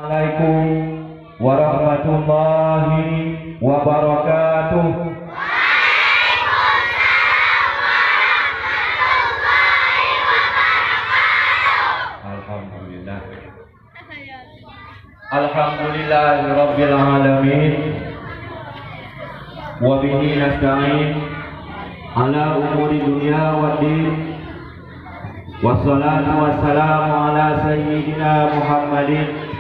Assalamualaikum warahmatullahi wabarakatuh. Alhamdulillah. Alhamdulillahirabbil alamin. Wa bihi nasta'in ala umuri dunya waddin. Wassalatu wassalamu ala sayyidina Muhammadin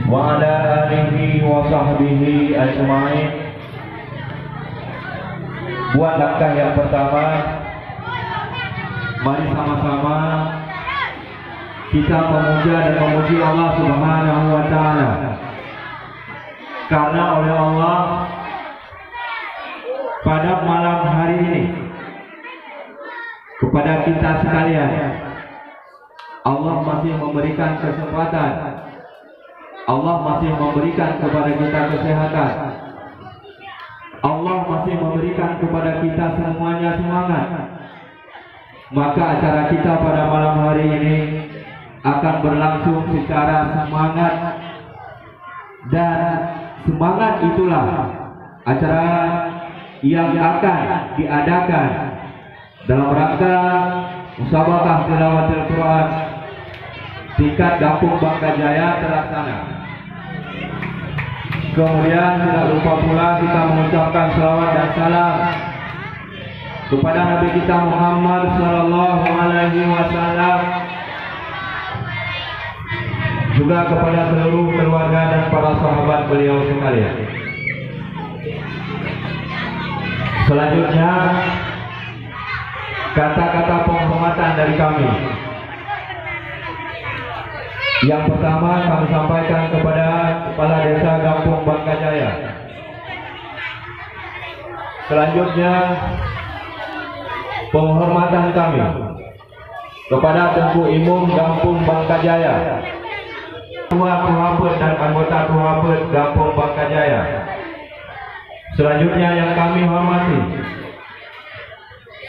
wa ala alihi wa sahbihi ajma'in. Buat langkah yang pertama, mari sama-sama kita memuja dan memuji Allah Subhanahu wa ta'ala, karena oleh Allah pada malam hari ini kepada kita sekalian Allah masih memberikan kesempatan, Allah masih memberikan kepada kita kesehatan, Allah masih memberikan kepada kita semuanya semangat. Maka acara kita pada malam hari ini akan berlangsung secara semangat, dan semangat itulah acara yang akan diadakan dalam rangka musabaqah tilawatil Quran tingkat Kampung Bangkajaya terlaksana. Kemudian tidak lupa pula kita mengucapkan salawat dan salam kepada Nabi kita Muhammad sallallahu alaihi wasallam, juga kepada seluruh keluarga dan para sahabat beliau sekalian. Selanjutnya kata-kata penghormatan dari kami. Yang pertama kami sampaikan kepada Kepala Desa Kampung Bangkajaya. Selanjutnya penghormatan kami kepada Tengku Imum Kampung Bangkajaya, Ketua Tuhapeut dan anggota Tuhapeut Kampung Bangkajaya. Selanjutnya yang kami hormati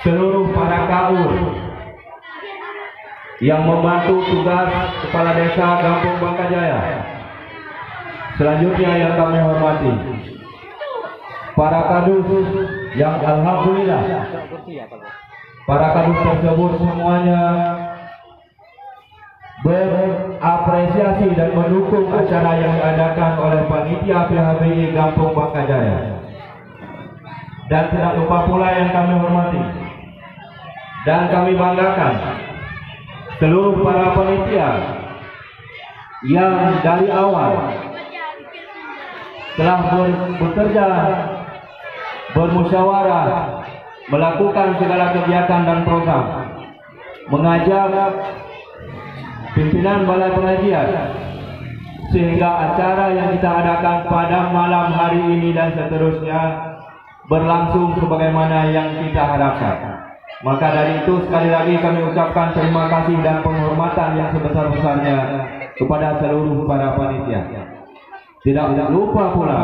seluruh para kaur yang membantu tugas Kepala Desa Kampung Bangkajaya. Selanjutnya yang kami hormati para kadus yang alhamdulillah para kadus tersebut semuanya berapresiasi dan mendukung acara yang diadakan oleh panitia PHBI Kampung Bangkajaya. Dan tidak lupa pula yang kami hormati dan kami banggakan seluruh para panitia yang dari awal telah bekerja, bermusyawarah, melakukan segala kegiatan dan program, mengajak pimpinan balai pengajian, sehingga acara yang kita adakan pada malam hari ini dan seterusnya berlangsung sebagaimana yang kita harapkan. Maka dari itu sekali lagi kami ucapkan terima kasih dan penghormatan yang sebesar-besarnya kepada seluruh para panitia. Tidak lupa pula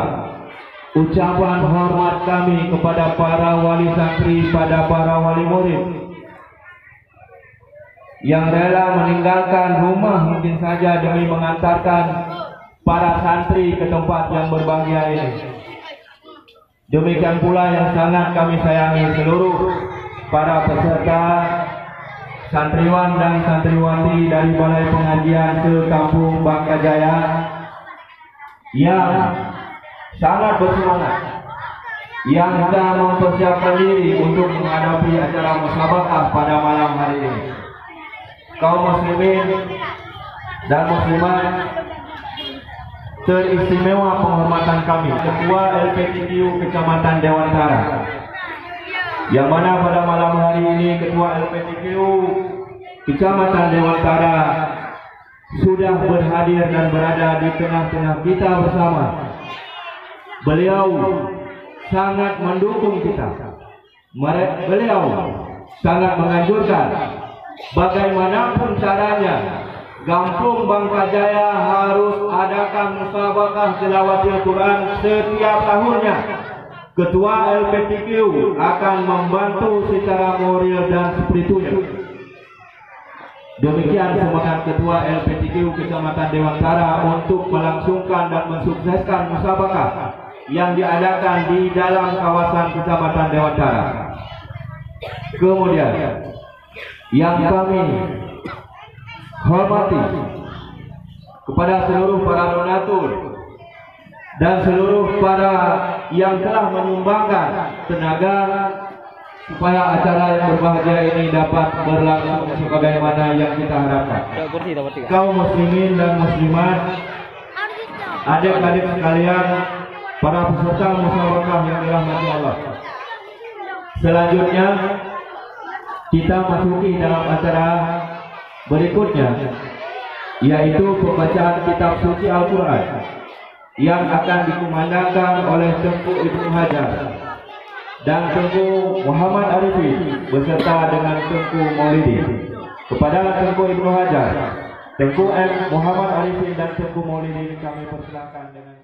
ucapan hormat kami kepada para wali santri, pada para wali murid yang rela meninggalkan rumah mungkin saja demi mengantarkan para santri ke tempat yang berbahagia ini. Demikian pula yang sangat kami sayangi seluruh para peserta santriwan dan santriwati dari Balai Pengajian ke Kampung Bangkajaya yang sangat bersemangat, yang sudah mempersiapkan diri untuk menghadapi acara musabaqah pada malam hari ini. Kaum muslimin dan muslimat, teristimewa penghormatan kami Ketua LPTQ Kecamatan Dewantara, yang mana pada malam hari ini Ketua LPTQ Kecamatan Dewantara sudah berhadir dan berada di tengah-tengah kita bersama. Beliau sangat mendukung kita, beliau sangat menganjurkan bagaimanapun caranya Kampung Bangkajaya harus adakan musabaqah tilawatil Quran setiap tahunnya. Ketua LPTQ akan membantu secara moral dan spiritual. Demikian semangat Ketua LPTQ Kecamatan Dewantara untuk melangsungkan dan mensukseskan musabakah yang diadakan di dalam kawasan Kecamatan Dewantara. Kemudian yang kami hormati kepada seluruh para donatur dan seluruh para yang telah menyumbangkan tenaga supaya acara yang berbahagia ini dapat berlangsung sebagaimana yang kita harapkan. Kaum muslimin dan muslimat, adik-adik sekalian, para peserta musyawarah yang dirahmati Allah. Selanjutnya kita masuki dalam acara berikutnya, yaitu pembacaan kitab suci Al-Quran yang akan dikumandangkan oleh Tengku Ibnu Hajar dan Tengku Muhammad Arifin beserta dengan Tengku Maulidi. Kepada Tengku Ibnu Hajar, Tengku M. Muhammad Arifin dan Tengku Maulidi kami persilakan dengan